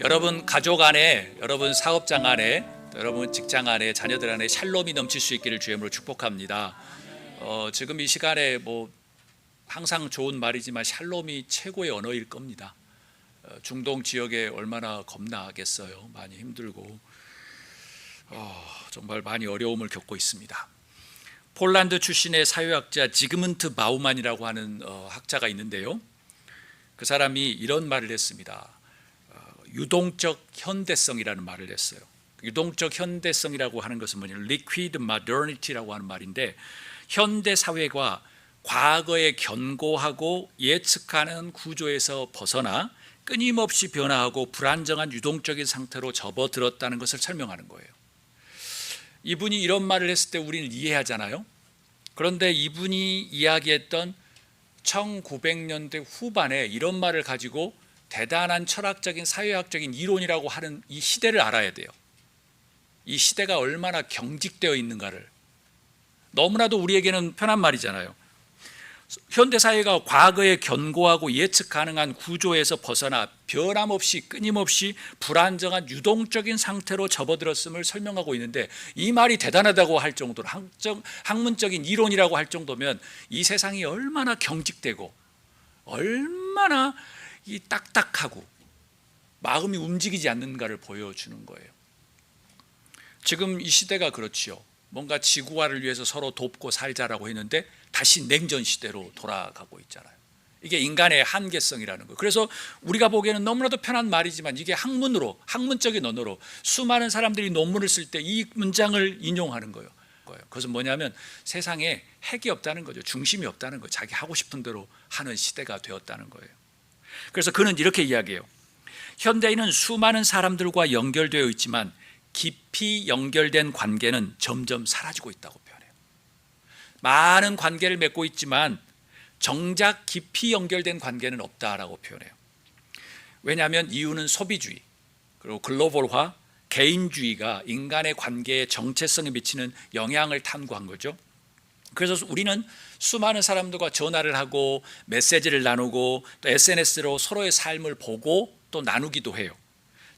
여러분 가족 안에, 여러분 사업장 안에, 여러분 직장 안에, 자녀들 안에 샬롬이 넘칠 수 있기를 주의 이름으로 축복합니다. 지금 이 시간에 항상 좋은 말이지만 샬롬이 최고의 언어일 겁니다. 중동 지역에 얼마나 겁나겠어요. 많이 힘들고 정말 많이 어려움을 겪고 있습니다. 폴란드 출신의 사회학자 지그문트 바우만이라고 하는 학자가 있는데요. 그 사람이 이런 말을 했습니다. 유동적 현대성이라는 말을 했어요. 유동적 현대성이라고 하는 것은 뭐냐면 liquid modernity라고 하는 말인데, 현대 사회가 과거에 견고하고 예측하는 구조에서 벗어나 끊임없이 변화하고 불안정한 유동적인 상태로 접어들었다는 것을 설명하는 거예요. 이분이 이런 말을 했을 때 우리는 이해하잖아요. 그런데 이분이 이야기했던 1900년대 후반에 이런 말을 가지고 대단한 철학적인 사회학적인 이론이라고 하는 이 시대를 알아야 돼요. 이 시대가 얼마나 경직되어 있는가를. 너무나도 우리에게는 편한 말이잖아요. 현대사회가 과거에 견고하고 예측 가능한 구조에서 벗어나 변함없이 끊임없이 불안정한 유동적인 상태로 접어들었음을 설명하고 있는데, 이 말이 대단하다고 할 정도로 학문적인 이론이라고 할 정도면 이 세상이 얼마나 경직되고 얼마나 이 딱딱하고 마음이 움직이지 않는가를 보여주는 거예요. 지금 이 시대가 그렇지요. 뭔가 지구화를 위해서 서로 돕고 살자라고 했는데 다시 냉전 시대로 돌아가고 있잖아요. 이게 인간의 한계성이라는 거예요. 그래서 우리가 보기에는 너무나도 편한 말이지만 이게 학문적인 언어로 수많은 사람들이 논문을 쓸 때 이 문장을 인용하는 거예요. 그것은 뭐냐면 세상에 핵이 없다는 거죠. 중심이 없다는 거예요. 자기 하고 싶은 대로 하는 시대가 되었다는 거예요. 그래서 그는 이렇게 이야기해요. 현대인은 수많은 사람들과 연결되어 있지만 깊이 연결된 관계는 점점 사라지고 있다고 표현해요. 많은 관계를 맺고 있지만 정작 깊이 연결된 관계는 없다라고 표현해요. 왜냐하면 이유는 소비주의, 그리고 글로벌화, 개인주의가 인간의 관계에 정체성에 미치는 영향을 탐구한 거죠. 그래서 우리는 수많은 사람들과 전화를 하고 메시지를 나누고 또 SNS로 서로의 삶을 보고 또 나누기도 해요.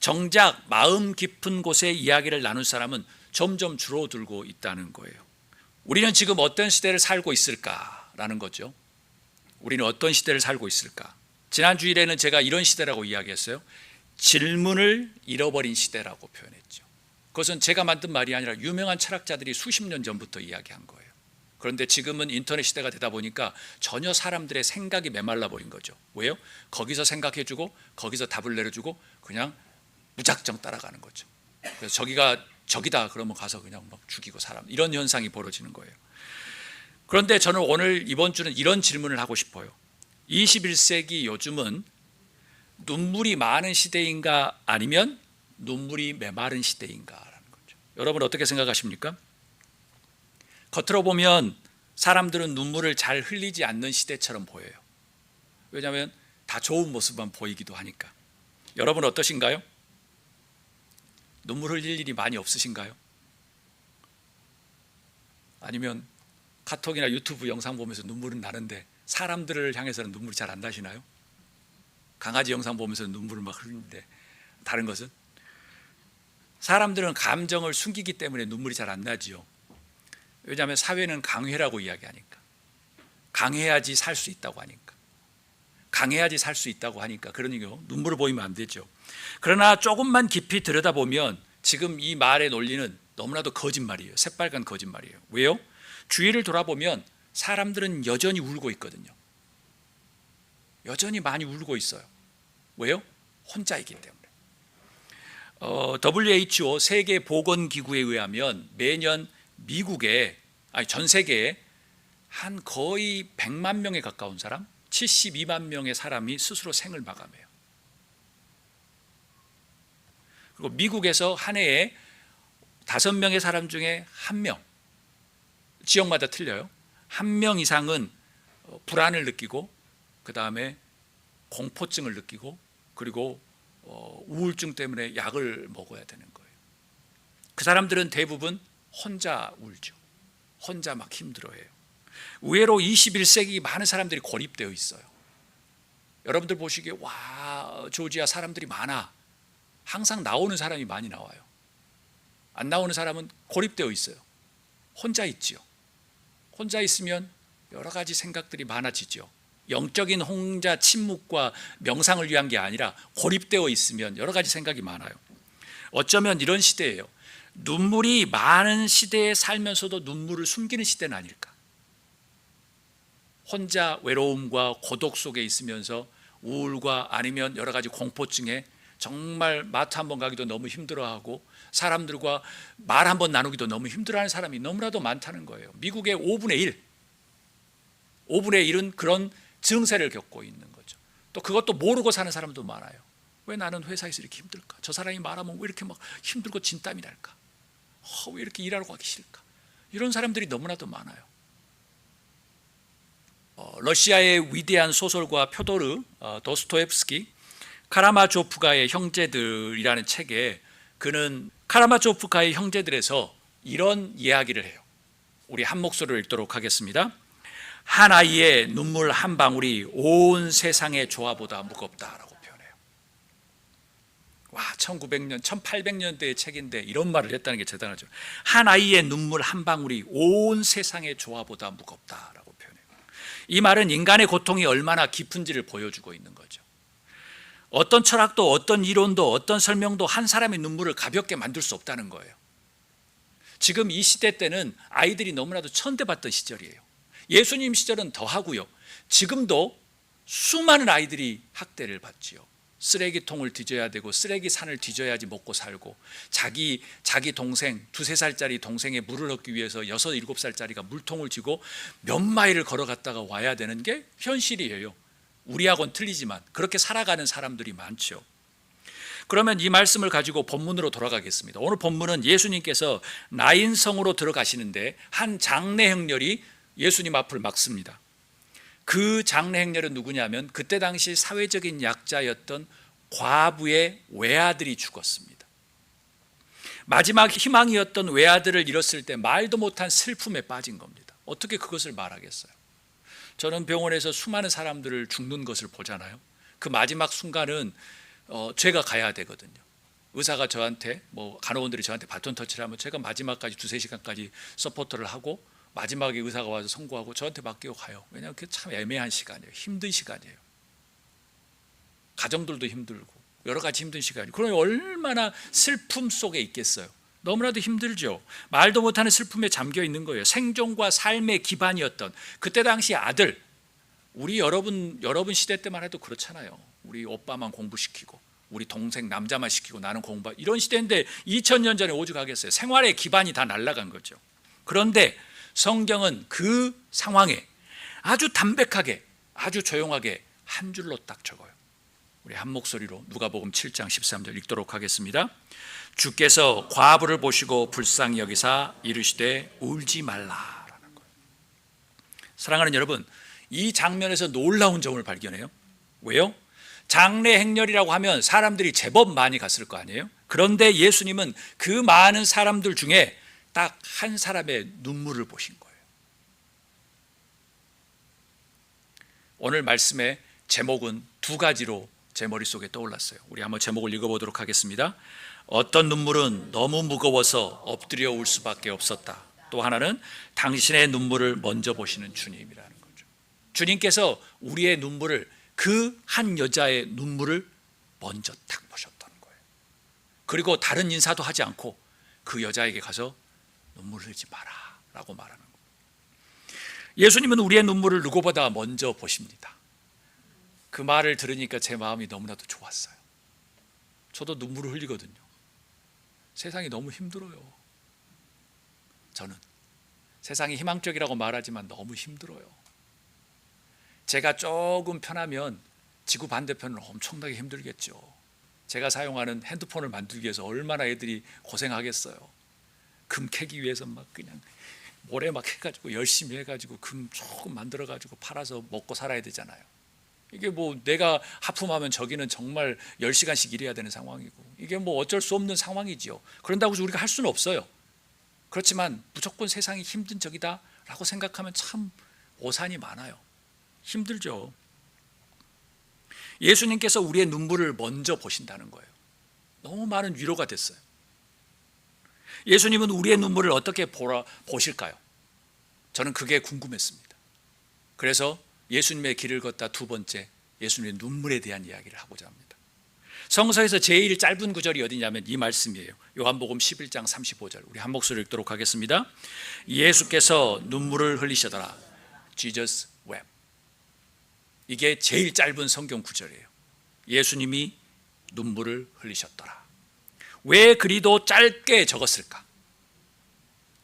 정작 마음 깊은 곳에 이야기를 나눌 사람은 점점 줄어들고 있다는 거예요. 우리는 지금 어떤 시대를 살고 있을까라는 거죠. 우리는 어떤 시대를 살고 있을까? 지난 주일에는 제가 이런 시대라고 이야기했어요. 질문을 잃어버린 시대라고 표현했죠. 그것은 제가 만든 말이 아니라 유명한 철학자들이 수십 년 전부터 이야기한 거예요. 그런데 지금은 인터넷 시대가 되다 보니까 전혀 사람들의 생각이 메말라 버린 거죠. 왜요? 거기서 생각해주고 거기서 답을 내려주고 그냥 무작정 따라가는 거죠. 그래서 저기가 적이다 그러면 가서 그냥 막 죽이고 사람, 이런 현상이 벌어지는 거예요. 그런데 저는 오늘 이번 주는 이런 질문을 하고 싶어요. 21세기 요즘은 눈물이 많은 시대인가 아니면 눈물이 메마른 시대인가라는 거죠. 여러분 어떻게 생각하십니까? 겉으로 보면 사람들은 눈물을 잘 흘리지 않는 시대처럼 보여요. 왜냐하면 다 좋은 모습만 보이기도 하니까. 여러분 어떠신가요? 눈물 흘릴 일이 많이 없으신가요? 아니면 카톡이나 유튜브 영상 보면서 눈물은 나는데 사람들을 향해서는 눈물이 잘 안 나시나요? 강아지 영상 보면서 눈물을 막 흘리는데 다른 것은? 사람들은 감정을 숨기기 때문에 눈물이 잘 안 나지요. 왜냐하면 사회는 강해라고 이야기하니까, 강해야지 살 수 있다고 하니까, 강해야지 살 수 있다고 하니까, 그러니까 눈물을 보이면 안 되죠. 그러나 조금만 깊이 들여다보면 지금 이 말의 논리는 너무나도 거짓말이에요. 새빨간 거짓말이에요. 왜요? 주위를 돌아보면 사람들은 여전히 울고 있거든요. 여전히 많이 울고 있어요. 왜요? 혼자이기 때문에. WHO 세계보건기구에 의하면 매년 미국에, 전 세계에 한 거의 100만 명에 가까운 사람, 72만 명의 사람이 스스로 생을 마감해요. 그리고 미국에서 한 해에 5명의 사람 중에 1명, 지역마다 틀려요. 1명 이상은 불안을 느끼고, 그 다음에 공포증을 느끼고, 그리고 우울증 때문에 약을 먹어야 되는 거예요. 그 사람들은 대부분 혼자 울죠. 혼자 막 힘들어해요. 의외로 21세기 많은 사람들이 고립되어 있어요. 여러분들 보시기에 와, 조지아 사람들이 많아. 항상 나오는 사람이 많이 나와요. 안 나오는 사람은 고립되어 있어요. 혼자 있지요. 혼자 있으면 여러 가지 생각들이 많아지죠. 영적인 혼자 침묵과 명상을 위한 게 아니라 고립되어 있으면 여러 가지 생각이 많아요. 어쩌면 이런 시대예요. 눈물이 많은 시대에 살면서도 눈물을 숨기는 시대는 아닐까. 혼자 외로움과 고독 속에 있으면서 우울과 아니면 여러 가지 공포증에 정말 마트 한번 가기도 너무 힘들어하고 사람들과 말 한번 나누기도 너무 힘들어하는 사람이 너무나도 많다는 거예요. 미국의 5분의 1은 그런 증세를 겪고 있는 거죠. 또 그것도 모르고 사는 사람도 많아요. 왜 나는 회사에서 이렇게 힘들까? 저 사람이 말하면 왜 이렇게 막 힘들고 진땀이 날까? 왜 이렇게 일하러 가기 싫을까? 이런 사람들이 너무나도 많아요. 러시아의 위대한 소설가 표도르 도스토옙스키 카라마조프가의 형제들이라는 책에 그는 카라마조프가의 형제들에서 이런 이야기를 해요. 우리 한 목소리로 읽도록 하겠습니다. 한 아이의 눈물 한 방울이 온 세상의 조화보다 무겁다라고 표현해요. 와, 1900년, 1800년대의 책인데 이런 말을 했다는 게 대단하죠. 한 아이의 눈물 한 방울이 온 세상의 조화보다 무겁다라고 표현해요. 이 말은 인간의 고통이 얼마나 깊은지를 보여주고 있는 거죠. 어떤 철학도 어떤 이론도 어떤 설명도 한 사람의 눈물을 가볍게 만들 수 없다는 거예요. 지금 이 시대 때는 아이들이 너무나도 천대받던 시절이에요. 예수님 시절은 더하고요. 지금도 수많은 아이들이 학대를 받지요. 쓰레기통을 뒤져야 되고 쓰레기 산을 뒤져야지 먹고 살고 자기 동생 2-3살짜리 동생의 물을 얻기 위해서 6-7살짜리가 물통을 쥐고 몇 마일을 걸어갔다가 와야 되는 게 현실이에요. 우리하고는 틀리지만 그렇게 살아가는 사람들이 많죠. 그러면 이 말씀을 가지고 본문으로 돌아가겠습니다. 오늘 본문은 예수님께서 나인성으로 들어가시는데 한 장례 행렬이 예수님 앞을 막습니다. 그 장례 행렬은 누구냐면 그때 당시 사회적인 약자였던 과부의 외아들이 죽었습니다. 마지막 희망이었던 외아들을 잃었을 때 말도 못한 슬픔에 빠진 겁니다. 어떻게 그것을 말하겠어요? 저는 병원에서 수많은 사람들을 죽는 것을 보잖아요. 그 마지막 순간은 제가 가야 되거든요. 의사가 저한테 간호원들이 저한테 바톤 터치를 하면 제가 마지막까지 2-3시간까지 서포터를 하고 마지막에 의사가 와서 선고하고 저한테 맡기고 가요. 왜냐하면 그게 참 애매한 시간이에요. 힘든 시간이에요. 가정들도 힘들고 여러 가지 힘든 시간이에요. 그러니 얼마나 슬픔 속에 있겠어요. 너무나도 힘들죠. 말도 못하는 슬픔에 잠겨 있는 거예요. 생존과 삶의 기반이었던 그때 당시 아들, 우리 여러분 시대 때만 해도 그렇잖아요. 우리 오빠만 공부시키고 우리 동생 남자만 시키고 나는 공부, 이런 시대인데 2000년 전에 오죽하겠어요. 생활의 기반이 다 날아간 거죠. 그런데 성경은 그 상황에 아주 담백하게 아주 조용하게 한 줄로 딱 적어요. 우리 한 목소리로 누가복음 7장 13절 읽도록 하겠습니다. 주께서 과부를 보시고 불쌍히 여기사 이르시되 울지 말라라는 거예요. 사랑하는 여러분, 이 장면에서 놀라운 점을 발견해요. 왜요? 장례 행렬이라고 하면 사람들이 제법 많이 갔을 거 아니에요? 그런데 예수님은 그 많은 사람들 중에 딱 한 사람의 눈물을 보신 거예요. 오늘 말씀의 제목은 2가지로 제 머릿속에 떠올랐어요. 우리 한번 제목을 읽어보도록 하겠습니다. 어떤 눈물은 너무 무거워서 엎드려 울 수밖에 없었다. 또 하나는 당신의 눈물을 먼저 보시는 주님이라는 거죠. 주님께서 우리의 눈물을, 그 한 여자의 눈물을 먼저 딱 보셨던 거예요. 그리고 다른 인사도 하지 않고 그 여자에게 가서 눈물 흘리지 마라 라고 말하는 거예요. 예수님은 우리의 눈물을 누구보다 먼저 보십니다. 그 말을 들으니까 제 마음이 너무나도 좋았어요. 저도 눈물을 흘리거든요. 세상이 너무 힘들어요. 저는 세상이 희망적이라고 말하지만 너무 힘들어요. 제가 조금 편하면 지구 반대편은 엄청나게 힘들겠죠. 제가 사용하는 핸드폰을 만들기 위해서 얼마나 애들이 고생하겠어요. 금 캐기 위해서 막 그냥 모래 막 해가지고 열심히 해가지고 금 조금 만들어가지고 팔아서 먹고 살아야 되잖아요. 이게 내가 하품하면 저기는 정말 10시간씩 일해야 되는 상황이고, 이게 어쩔 수 없는 상황이지요. 그런다고 해서 우리가 할 수는 없어요. 그렇지만 무조건 세상이 힘든 적이다 라고 생각하면 참 오산이 많아요. 힘들죠. 예수님께서 우리의 눈물을 먼저 보신다는 거예요. 너무 많은 위로가 됐어요. 예수님은 우리의 눈물을 어떻게 보실까요? 저는 그게 궁금했습니다. 그래서 예수님의 길을 걷다 두 번째, 예수님의 눈물에 대한 이야기를 하고자 합니다. 성서에서 제일 짧은 구절이 어디냐면 이 말씀이에요. 요한복음 11장 35절. 우리 한 목소리를 읽도록 하겠습니다. 예수께서 눈물을 흘리시더라. Jesus wept. 이게 제일 짧은 성경 구절이에요. 예수님이 눈물을 흘리셨더라. 왜 그리도 짧게 적었을까?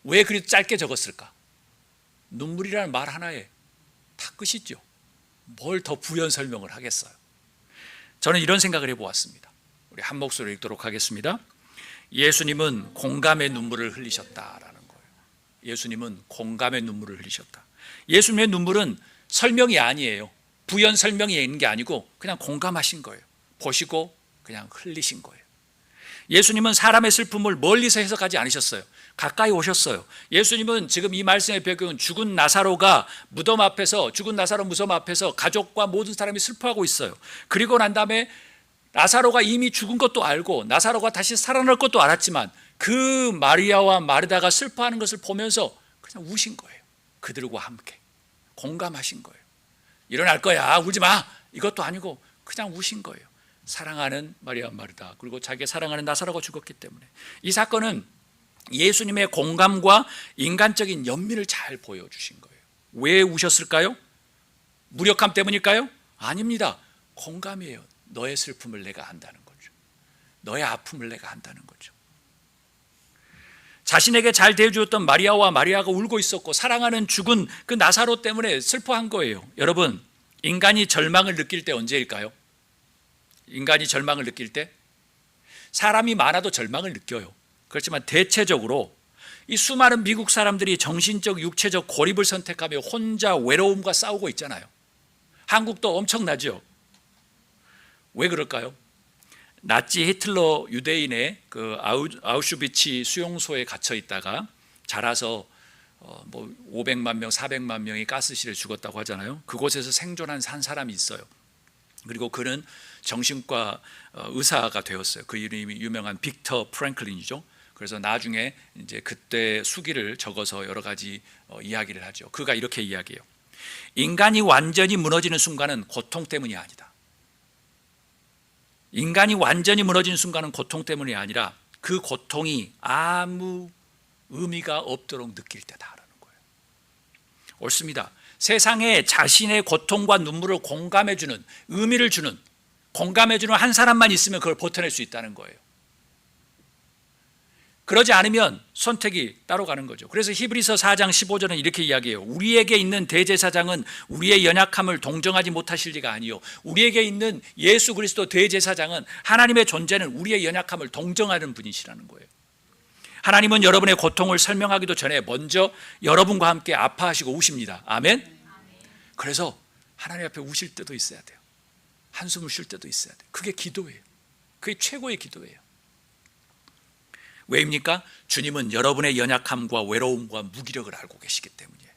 왜 그리도 짧게 적었을까? 눈물이라는 말 하나에 다 끝이죠. 뭘 더 부연 설명을 하겠어요. 저는 이런 생각을 해보았습니다. 우리 한 목소리를 읽도록 하겠습니다. 예수님은 공감의 눈물을 흘리셨다라는 거예요. 예수님은 공감의 눈물을 흘리셨다. 예수님의 눈물은 설명이 아니에요. 부연 설명이 있는 게 아니고 그냥 공감하신 거예요. 보시고 그냥 흘리신 거예요. 예수님은 사람의 슬픔을 멀리서 해석하지 않으셨어요. 가까이 오셨어요. 예수님은 지금 이 말씀의 배경은 죽은 나사로가 무덤 앞에서, 죽은 나사로 무덤 앞에서 가족과 모든 사람이 슬퍼하고 있어요. 그리고 난 다음에 나사로가 이미 죽은 것도 알고 나사로가 다시 살아날 것도 알았지만 그 마리아와 마르다가 슬퍼하는 것을 보면서 그냥 우신 거예요. 그들과 함께 공감하신 거예요. 일어날 거야, 울지 마, 이것도 아니고 그냥 우신 거예요. 사랑하는 마리아 마르다, 그리고 자기가 사랑하는 나사로가 죽었기 때문에. 이 사건은 예수님의 공감과 인간적인 연민을 잘 보여주신 거예요. 왜 우셨을까요? 무력함 때문일까요? 아닙니다. 공감이에요. 너의 슬픔을 내가 안다는 거죠. 너의 아픔을 내가 안다는 거죠. 자신에게 잘 대해주었던 마리아와 마리아가 울고 있었고 사랑하는 죽은 그 나사로 때문에 슬퍼한 거예요. 여러분, 인간이 절망을 느낄 때 언제일까요? 인간이 절망을 느낄 때 사람이 많아도 절망을 느껴요. 그렇지만 대체적으로 이 수많은 미국 사람들이 정신적, 육체적 고립을 선택하며 혼자 외로움과 싸우고 있잖아요. 한국도 엄청나죠. 왜 그럴까요? 나치 히틀러 유대인의 그 아우슈비츠 수용소에 갇혀 있다가 자라서 500만 명, 400만 명이 가스실에 죽었다고 하잖아요. 그곳에서 생존한 한 사람이 있어요. 그리고 그는 정신과 의사가 되었어요. 그 이름이 유명한 빅터 프랭클린이죠. 그래서 나중에 이제 그때 수기를 적어서 여러 가지 이야기를 하죠. 그가 이렇게 이야기해요. 인간이 완전히 무너지는 순간은 고통 때문이 아니다. 인간이 완전히 무너지는 순간은 고통 때문이 아니라 그 고통이 아무 의미가 없도록 느낄 때다라는 거예요. 옳습니다. 세상에 자신의 고통과 눈물을 공감해주는, 의미를 주는, 공감해주는 한 사람만 있으면 그걸 버텨낼 수 있다는 거예요. 그러지 않으면 선택이 따로 가는 거죠. 그래서 히브리서 4장 15절은 이렇게 이야기해요. 우리에게 있는 대제사장은 우리의 연약함을 동정하지 못하실 리가 아니요, 우리에게 있는 예수 그리스도 대제사장은, 하나님의 존재는 우리의 연약함을 동정하는 분이시라는 거예요. 하나님은 여러분의 고통을 설명하기도 전에 먼저 여러분과 함께 아파하시고 우십니다. 아멘. 그래서 하나님 앞에 우실 때도 있어야 돼요. 한숨을 쉴 때도 있어야 돼요. 그게 기도예요. 그게 최고의 기도예요. 왜입니까? 주님은 여러분의 연약함과 외로움과 무기력을 알고 계시기 때문이에요.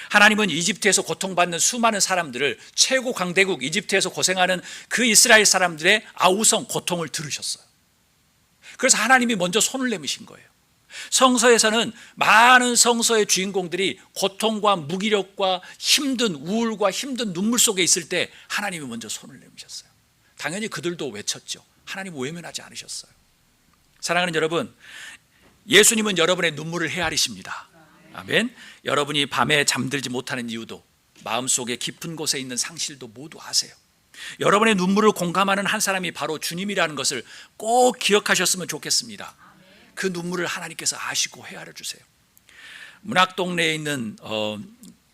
하나님은 이집트에서 고통받는 수많은 사람들을, 최고 강대국 이집트에서 고생하는 그 이스라엘 사람들의 아우성 고통을 들으셨어요. 그래서 하나님이 먼저 손을 내미신 거예요. 성서에서는 많은 성서의 주인공들이 고통과 무기력과 힘든 우울과 힘든 눈물 속에 있을 때 하나님이 먼저 손을 내미셨어요. 당연히 그들도 외쳤죠. 하나님 외면하지 않으셨어요. 사랑하는 여러분, 예수님은 여러분의 눈물을 헤아리십니다. 아멘. 여러분이 밤에 잠들지 못하는 이유도, 마음속에 깊은 곳에 있는 상실도 모두 아세요. 여러분의 눈물을 공감하는 한 사람이 바로 주님이라는 것을 꼭 기억하셨으면 좋겠습니다. 그 눈물을 하나님께서 아시고 헤아려 주세요. 문학동네에 있는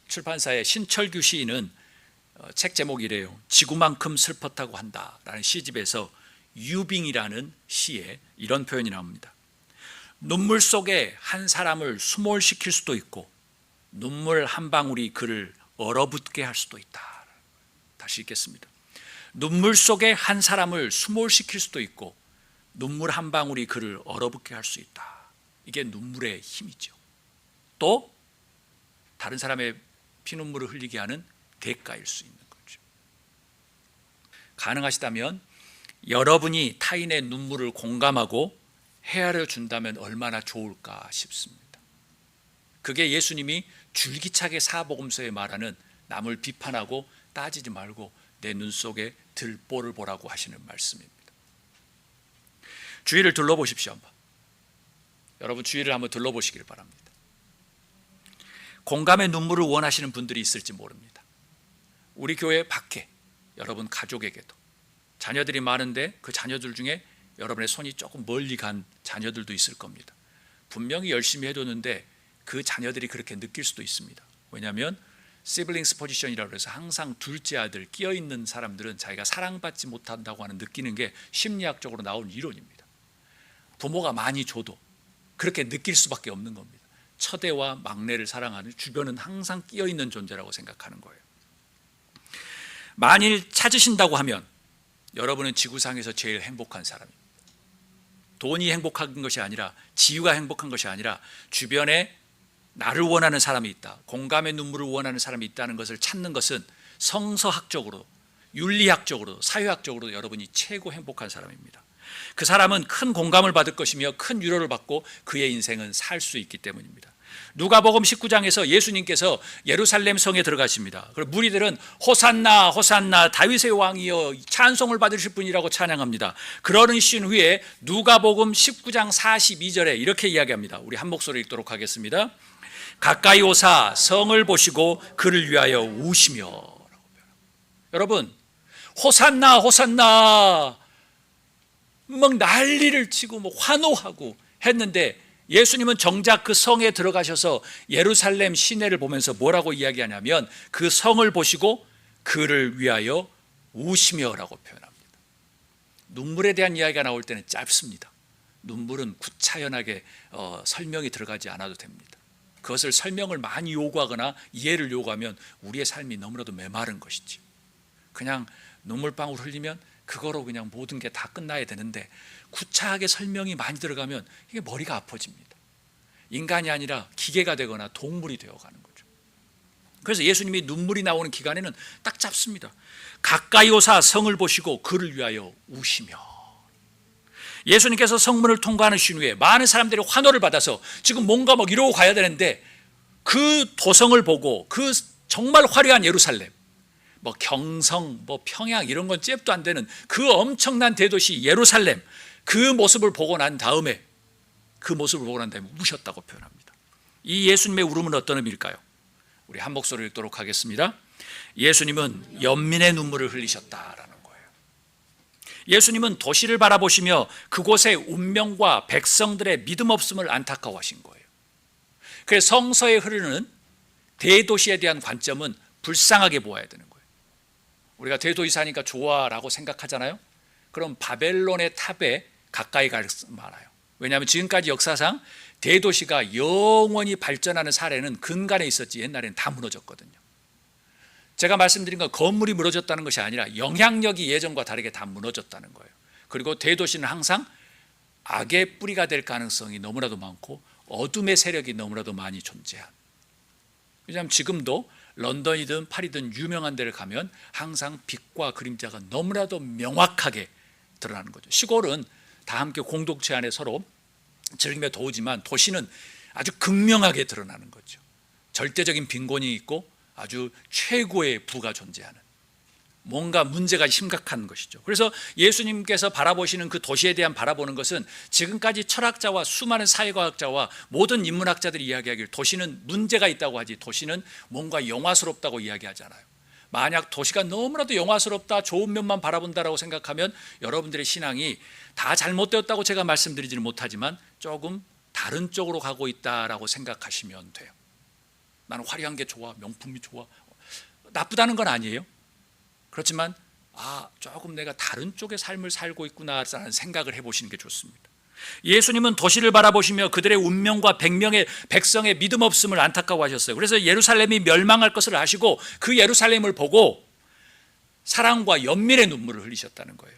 출판사의 신철규 시인은 책 제목이 이래요. 지구만큼 슬펐다고 한다라는 시집에서 유빙이라는 시에 이런 표현이 나옵니다. 눈물 속에 한 사람을 수몰시킬 수도 있고 눈물 한 방울이 그를 얼어붙게 할 수도 있다. 다시 읽겠습니다. 눈물 속에 한 사람을 수몰시킬 수도 있고 눈물 한 방울이 그를 얼어붙게 할 수 있다. 이게 눈물의 힘이죠. 또 다른 사람의 피눈물을 흘리게 하는 대가일 수 있는 거죠. 가능하시다면 여러분이 타인의 눈물을 공감하고 헤아려 준다면 얼마나 좋을까 싶습니다. 그게 예수님이 줄기차게 사복음서에 말하는 남을 비판하고 따지지 말고 내 눈 속에 들보를 보라고 하시는 말씀입니다. 주위를 둘러보십시오. 한번. 여러분 주위를 한번 둘러보시길 바랍니다. 공감의 눈물을 원하시는 분들이 있을지 모릅니다. 우리 교회 밖에 여러분 가족에게도 자녀들이 많은데 그 자녀들 중에 여러분의 손이 조금 멀리 간 자녀들도 있을 겁니다. 분명히 열심히 해뒀는데 그 자녀들이 그렇게 느낄 수도 있습니다. 왜냐하면 시블링스 포지션이라고 해서 항상 둘째 아들 끼어있는 사람들은 자기가 사랑받지 못한다고 하는 느끼는 게 심리학적으로 나온 이론입니다. 부모가 많이 줘도 그렇게 느낄 수밖에 없는 겁니다. 첫애와 막내를 사랑하는 주변은 항상 끼어있는 존재라고 생각하는 거예요. 만일 찾으신다고 하면 여러분은 지구상에서 제일 행복한 사람입니다. 돈이 행복한 것이 아니라, 지유가 행복한 것이 아니라 주변에 나를 원하는 사람이 있다, 공감의 눈물을 원하는 사람이 있다는 것을 찾는 것은 성서학적으로, 윤리학적으로, 사회학적으로 여러분이 최고 행복한 사람입니다. 그 사람은 큰 공감을 받을 것이며 큰 위로를 받고 그의 인생은 살 수 있기 때문입니다. 누가복음 19장에서 예수님께서 예루살렘 성에 들어가십니다. 그리고 무리들은 호산나 호산나 다윗의 왕이여 찬송을 받으실 분이라고 찬양합니다. 그러신 후에 누가복음 19장 42절에 이렇게 이야기합니다. 우리 한 목소리 읽도록 하겠습니다. 가까이 오사 성을 보시고 그를 위하여 우시며. 여러분, 호산나 호산나 막 난리를 치고 뭐 환호하고 했는데 예수님은 정작 그 성에 들어가셔서 예루살렘 시내를 보면서 뭐라고 이야기하냐면 그 성을 보시고 그를 위하여 우시며라고 표현합니다. 눈물에 대한 이야기가 나올 때는 짧습니다. 눈물은 구차연하게 설명이 들어가지 않아도 됩니다. 그것을 설명을 많이 요구하거나 이해를 요구하면 우리의 삶이 너무나도 메마른 것이지. 그냥 눈물방울 흘리면 그거로 그냥 모든 게 다 끝나야 되는데 구차하게 설명이 많이 들어가면 이게 머리가 아파집니다. 인간이 아니라 기계가 되거나 동물이 되어가는 거죠. 그래서 예수님이 눈물이 나오는 기간에는 딱 잡습니다. 가까이 오사 성을 보시고 그를 위하여 우시며. 예수님께서 성문을 통과하신 후에 많은 사람들이 환호를 받아서 지금 뭔가 막 이러고 가야 되는데 그 도성을 보고 그 정말 화려한 예루살렘, 뭐 경성, 뭐 평양 이런 건 잽도 안 되는 그 엄청난 대도시 예루살렘, 그 모습을 보고 난 다음에 우셨다고 표현합니다. 이 예수님의 울음은 어떤 의미일까요? 우리 한 목소리를 읽도록 하겠습니다. 예수님은 연민의 눈물을 흘리셨다라는 거예요. 예수님은 도시를 바라보시며 그곳의 운명과 백성들의 믿음 없음을 안타까워하신 거예요. 그래서 성서에 흐르는 대도시에 대한 관점은 불쌍하게 보아야 되는 거예요. 우리가 대도시 사니까 좋아라고 생각하잖아요. 그럼 바벨론의 탑에 가까이 갈 말아요. 왜냐하면 지금까지 역사상 대도시가 영원히 발전하는 사례는 근간에 있었지 옛날에는 다 무너졌거든요. 제가 말씀드린 건 건물이 무너졌다는 것이 아니라 영향력이 예전과 다르게 다 무너졌다는 거예요. 그리고 대도시는 항상 악의 뿌리가 될 가능성이 너무나도 많고 어둠의 세력이 너무나도 많이 존재한. 왜냐하면 지금도 런던이든 파리든 유명한 데를 가면 항상 빛과 그림자가 너무나도 명확하게 드러나는 거죠. 시골은 다 함께 공동체 안에 서로 즐기며 도우지만 도시는 아주 극명하게 드러나는 거죠. 절대적인 빈곤이 있고 아주 최고의 부가 존재하는, 뭔가 문제가 심각한 것이죠. 그래서 예수님께서 바라보시는 그 도시에 대한 바라보는 것은 지금까지 철학자와 수많은 사회과학자와 모든 인문학자들이 이야기하기를 도시는 문제가 있다고 하지 도시는 뭔가 영화스럽다고 이야기하잖아요. 만약 도시가 너무나도 영화스럽다, 좋은 면만 바라본다라고 생각하면 여러분들의 신앙이 다 잘못되었다고 제가 말씀드리지는 못하지만 조금 다른 쪽으로 가고 있다라고 생각하시면 돼요. 나는 화려한 게 좋아, 명품이 좋아, 나쁘다는 건 아니에요. 그렇지만 조금 내가 다른 쪽의 삶을 살고 있구나라는 생각을 해보시는 게 좋습니다. 예수님은 도시를 바라보시며 그들의 운명과 100명의 백성의 믿음 없음을 안타까워하셨어요. 그래서 예루살렘이 멸망할 것을 아시고 그 예루살렘을 보고 사랑과 연민의 눈물을 흘리셨다는 거예요.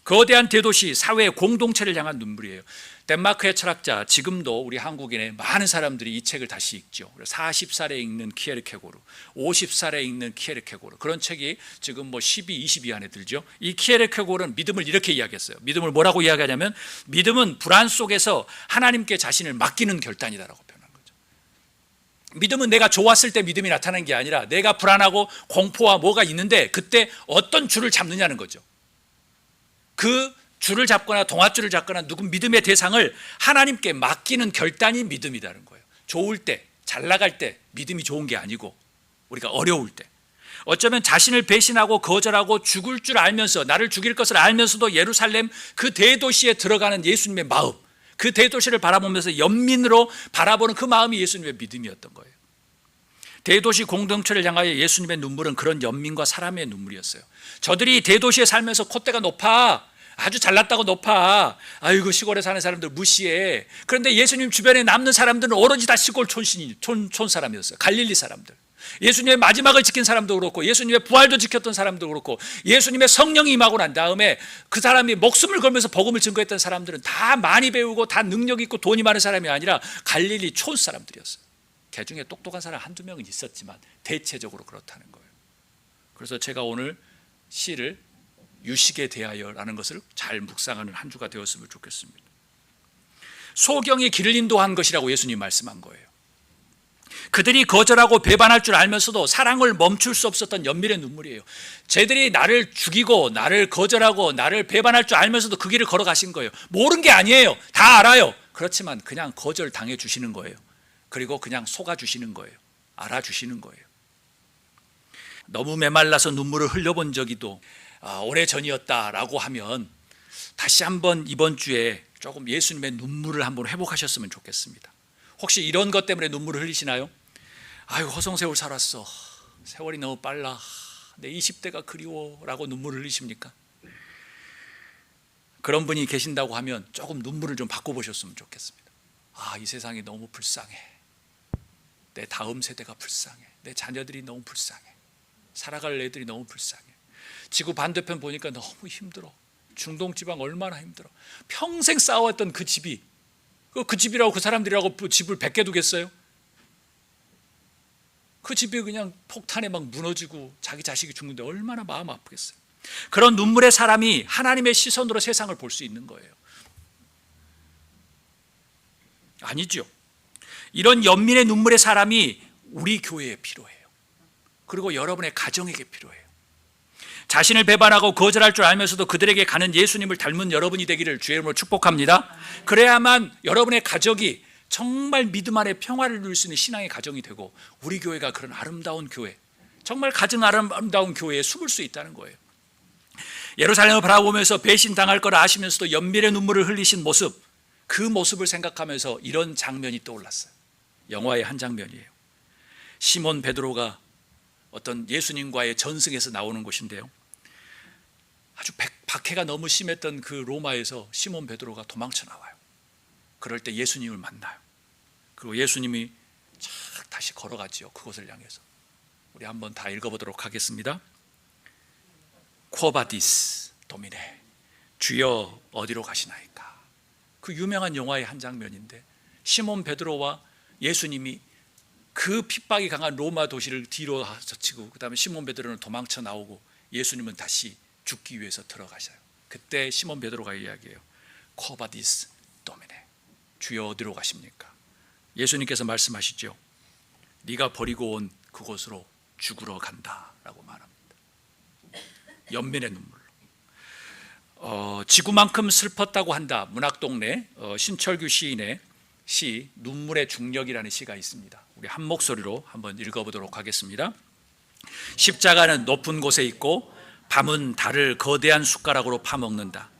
거대한 대도시 사회 공동체를 향한 눈물이에요. 덴마크의 철학자, 지금도 우리 한국인의 많은 사람들이 이 책을 다시 읽죠. 40살에 읽는 키에르케고르, 50살에 읽는 키에르케고르, 그런 책이 지금 뭐 12, 20위 안에 들죠. 이 키에르케고르는 믿음을 이렇게 이야기했어요. 믿음을 뭐라고 이야기하냐면, 믿음은 불안 속에서 하나님께 자신을 맡기는 결단이다라고 표현한 거죠. 믿음은 내가 좋았을 때 믿음이 나타나는 게 아니라 내가 불안하고 공포와 뭐가 있는데 그때 어떤 줄을 잡느냐는 거죠. 그 줄을 잡거나 동아줄을 잡거나 누군 믿음의 대상을 하나님께 맡기는 결단이 믿음이라는 거예요. 좋을 때, 잘 나갈 때 믿음이 좋은 게 아니고, 우리가 어려울 때, 어쩌면 자신을 배신하고 거절하고 죽을 줄 알면서, 나를 죽일 것을 알면서도 예루살렘 그 대도시에 들어가는 예수님의 마음, 그 대도시를 바라보면서 연민으로 바라보는 그 마음이 예수님의 믿음이었던 거예요. 대도시 공동체를 향하여 예수님의 눈물은 그런 연민과 사람의 눈물이었어요. 저들이 대도시에 살면서 콧대가 높아, 아주 잘났다고 높아, 아이고 시골에 사는 사람들 무시해. 그런데 예수님 주변에 남는 사람들은 오로지 다 시골 촌 사람이었어요. 갈릴리 사람들. 예수님의 마지막을 지킨 사람도 그렇고, 예수님의 부활도 지켰던 사람도 그렇고, 예수님의 성령이 임하고 난 다음에 그 사람이 목숨을 걸면서 복음을 증거했던 사람들은 다 많이 배우고 다 능력 있고 돈이 많은 사람이 아니라 갈릴리 촌 사람들이었어요. 그 중에 똑똑한 사람 한두 명은 있었지만 대체적으로 그렇다는 거예요. 그래서 제가 오늘 시를 유식에 대하여라는 것을 잘 묵상하는 한 주가 되었으면 좋겠습니다. 소경이 길을 인도한 것이라고 예수님이 말씀한 거예요. 그들이 거절하고 배반할 줄 알면서도 사랑을 멈출 수 없었던 연민의 눈물이에요. 쟤들이 나를 죽이고 나를 거절하고 나를 배반할 줄 알면서도 그 길을 걸어가신 거예요. 모르는 게 아니에요. 다 알아요. 그렇지만 그냥 거절당해 주시는 거예요. 그리고 그냥 속아주시는 거예요. 알아주시는 거예요. 너무 메말라서 눈물을 흘려본 적이도 오래전이었다라고 하면 다시 한번 이번 주에 조금 예수님의 눈물을 한번 회복하셨으면 좋겠습니다. 혹시 이런 것 때문에 눈물을 흘리시나요? 아유, 허송세월 살았어, 세월이 너무 빨라, 내 20대가 그리워라고 눈물을 흘리십니까? 그런 분이 계신다고 하면 조금 눈물을 좀 바꿔보셨으면 좋겠습니다. 이 세상이 너무 불쌍해, 내 다음 세대가 불쌍해, 내 자녀들이 너무 불쌍해, 살아갈 애들이 너무 불쌍해, 지구 반대편 보니까 너무 힘들어, 중동지방 얼마나 힘들어, 평생 싸웠던 그 집이 그 집이라고 그 사람들이라고 집을 100개 두겠어요? 그 집이 그냥 폭탄에 막 무너지고 자기 자식이 죽는데 얼마나 마음 아프겠어요. 그런 눈물의 사람이 하나님의 시선으로 세상을 볼 수 있는 거예요. 아니죠. 이런 연민의 눈물의 사람이 우리 교회에 필요해요. 그리고 여러분의 가정에게 필요해요. 자신을 배반하고 거절할 줄 알면서도 그들에게 가는 예수님을 닮은 여러분이 되기를 주의 이름으로 축복합니다. 그래야만 여러분의 가족이 정말 믿음 안에 평화를 누릴 수 있는 신앙의 가정이 되고, 우리 교회가 그런 아름다운 교회, 정말 가장 아름다운 교회에 숨을 수 있다는 거예요. 예루살렘을 바라보면서 배신당할 걸 아시면서도 연민의 눈물을 흘리신 모습, 그 모습을 생각하면서 이런 장면이 떠올랐어요. 영화의 한 장면이에요. 시몬 베드로가 어떤 예수님과의 전승에서 나오는 곳인데요, 아주 박해가 너무 심했던 그 로마에서 시몬 베드로가 도망쳐 나와요. 그럴 때 예수님을 만나요. 그리고 예수님이 착 다시 걸어가지요, 그곳을 향해서. 우리 한번 다 읽어보도록 하겠습니다. 쿼바디스 도미네, 주여 어디로 가시나이까. 그 유명한 영화의 한 장면인데, 시몬 베드로와 예수님이 그 핍박이 강한 로마 도시를 뒤로 젖히고, 그 다음에 시몬 베드로는 도망쳐 나오고 예수님은 다시 죽기 위해서 들어가셔요. 그때 시몬 베드로가 이야기해요. 쿼바디스 도미네, 주여 어디로 가십니까? 예수님께서 말씀하시죠. 네가 버리고 온 그곳으로 죽으러 간다라고 말합니다. 연민의 눈물로. 지구만큼 슬펐다고 한다. 문학동네 신철규 시인의 시 눈물의 중력이라는 시가 있습니다. 우리 한 목소리로 한번 읽어보도록 하겠습니다. 십자가는 높은 곳에 있고 밤은 달을 거대한 숟가락으로 파먹는다.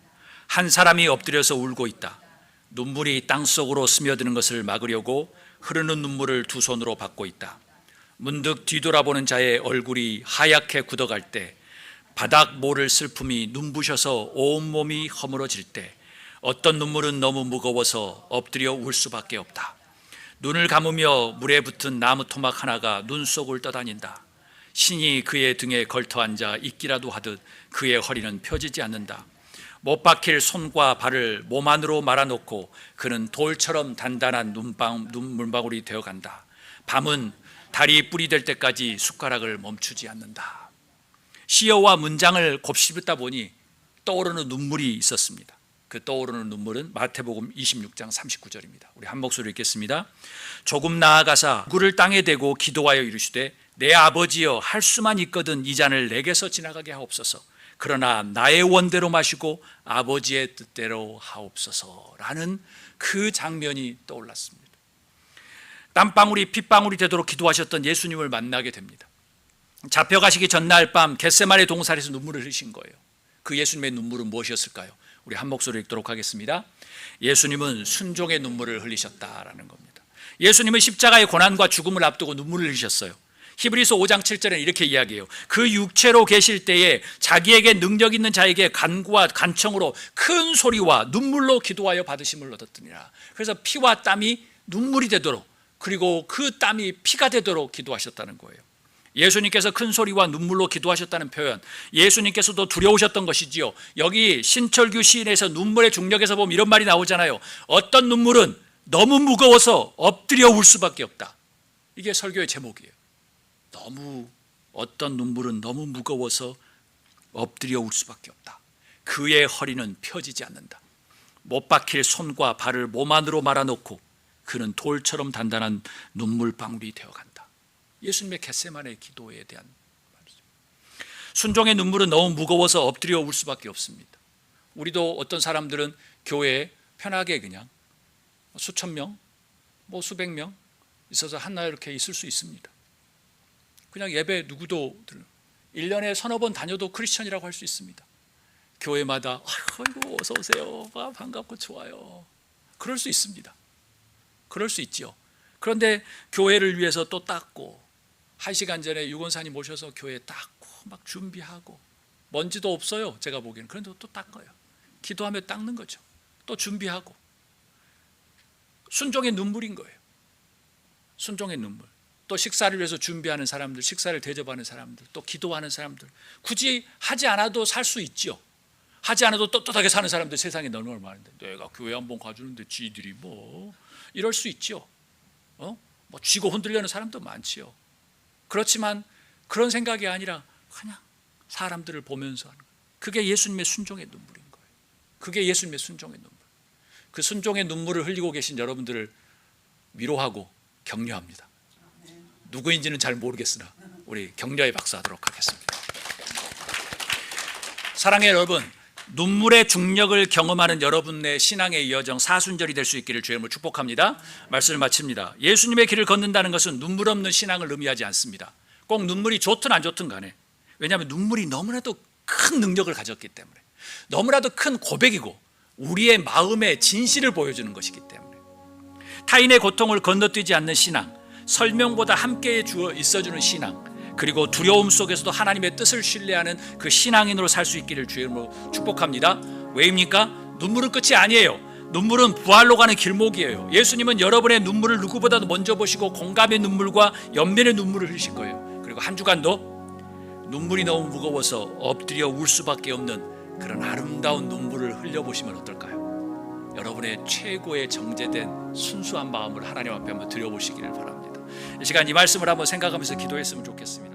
한 사람이 엎드려서 울고 있다. 눈물이 땅속으로 스며드는 것을 막으려고 흐르는 눈물을 두 손으로 받고 있다. 문득 뒤돌아보는 자의 얼굴이 하얗게 굳어갈 때, 바닥 모를 슬픔이 눈부셔서 온몸이 허물어질 때, 어떤 눈물은 너무 무거워서 엎드려 울 수밖에 없다. 눈을 감으며 물에 붙은 나무 토막 하나가 눈 속을 떠다닌다. 신이 그의 등에 걸터 앉아 있기라도 하듯 그의 허리는 펴지지 않는다. 못 박힐 손과 발을 몸 안으로 말아놓고 그는 돌처럼 단단한 눈물방울이 되어간다. 밤은 달이 뿔이 될 때까지 숟가락을 멈추지 않는다. 시어와 문장을 곱씹다 보니 떠오르는 눈물이 있었습니다. 그 떠오르는 눈물은 마태복음 26장 39절입니다. 우리 한 목소리로 읽겠습니다. 조금 나아가사 얼굴을 땅에 대고 기도하여 이르시되 내 아버지여 할 수만 있거든 이 잔을 내게서 지나가게 하옵소서. 그러나 나의 원대로 마시고 아버지의 뜻대로 하옵소서라는 그 장면이 떠올랐습니다. 땀방울이 핏방울이 되도록 기도하셨던 예수님을 만나게 됩니다. 잡혀가시기 전날 밤 겟세마네 동산에서 눈물을 흘리신 거예요. 그 예수님의 눈물은 무엇이었을까요? 우리 한 목소리로 읽도록 하겠습니다. 예수님은 순종의 눈물을 흘리셨다라는 겁니다. 예수님은 십자가의 고난과 죽음을 앞두고 눈물을 흘리셨어요. 히브리서 5장 7절에는 이렇게 이야기해요. 그 육체로 계실 때에 자기에게 능력 있는 자에게 간구와 간청으로 큰 소리와 눈물로 기도하여 받으심을 얻었더니라. 그래서 피와 땀이 눈물이 되도록, 그리고 그 땀이 피가 되도록 기도하셨다는 거예요. 예수님께서 큰 소리와 눈물로 기도하셨다는 표현, 예수님께서도 두려우셨던 것이지요. 여기 신철규 시인에서 눈물의 중력에서 보면 이런 말이 나오잖아요. 어떤 눈물은 너무 무거워서 엎드려 울 수밖에 없다. 이게 설교의 제목이에요. 어떤 눈물은 너무 무거워서 엎드려 울 수밖에 없다. 그의 허리는 펴지지 않는다. 못 박힐 손과 발을 몸 안으로 말아놓고 그는 돌처럼 단단한 눈물방울이 되어간다. 예수님의 겟세마네 기도에 대한 말이죠. 순종의 눈물은 너무 무거워서 엎드려 울 수밖에 없습니다. 우리도 어떤 사람들은 교회에 편하게 그냥 수천 명, 수백 명 있어서 한날 이렇게 있을 수 있습니다. 그냥 예배 누구도 1년에 서너 번 다녀도 크리스천이라고 할 수 있습니다. 교회마다 아이고 어서 오세요, 반갑고 좋아요. 그럴 수 있습니다. 그럴 수 있죠. 그런데 교회를 위해서 또 닦고, 1시간 전에 유권사님 모셔서 교회 닦고 막 준비하고, 먼지도 없어요 제가 보기에는. 그런데 또 닦아요. 기도하며 닦는 거죠. 또 준비하고. 순종의 눈물인 거예요. 순종의 눈물. 또 식사를 위해서 준비하는 사람들, 식사를 대접하는 사람들, 또 기도하는 사람들, 굳이 하지 않아도 살 수 있죠. 하지 않아도 떳떳하게 사는 사람들 세상에 너무 많은데, 내가 교회 한번 가주는데 지들이 뭐 이럴 수 있죠. 쥐고 흔들려는 사람도 많지요. 그렇지만 그런 생각이 아니라 그냥 사람들을 보면서 하는 거예요. 그게 예수님의 순종의 눈물인 거예요. 그게 예수님의 순종의 눈물. 그 순종의 눈물을 흘리고 계신 여러분들을 위로하고 격려합니다. 누구인지는 잘 모르겠으나 우리 격려의 박수 하도록 하겠습니다. 사랑의 여러분, 눈물의 중력을 경험하는 여러분의 신앙의 여정 사순절이 될 수 있기를 주의 이름으로 축복합니다. 말씀을 마칩니다. 예수님의 길을 걷는다는 것은 눈물 없는 신앙을 의미하지 않습니다. 꼭 눈물이 좋든 안 좋든 간에, 왜냐하면 눈물이 너무나도 큰 능력을 가졌기 때문에, 너무나도 큰 고백이고 우리의 마음의 진실을 보여주는 것이기 때문에, 타인의 고통을 건너뛰지 않는 신앙, 설명보다 함께 있어주는 신앙, 그리고 두려움 속에서도 하나님의 뜻을 신뢰하는 그 신앙인으로 살 수 있기를 주의 이름으로 축복합니다. 왜입니까? 눈물은 끝이 아니에요. 눈물은 부활로 가는 길목이에요. 예수님은 여러분의 눈물을 누구보다도 먼저 보시고 공감의 눈물과 연민의 눈물을 흘리실 거예요. 그리고 한 주간도 눈물이 너무 무거워서 엎드려 울 수밖에 없는 그런 아름다운 눈물을 흘려보시면 어떨까요? 여러분의 최고의 정제된 순수한 마음을 하나님 앞에 한번 드려보시기를 바랍니다. 이 시간 이 말씀을 한번 생각하면서 기도했으면 좋겠습니다.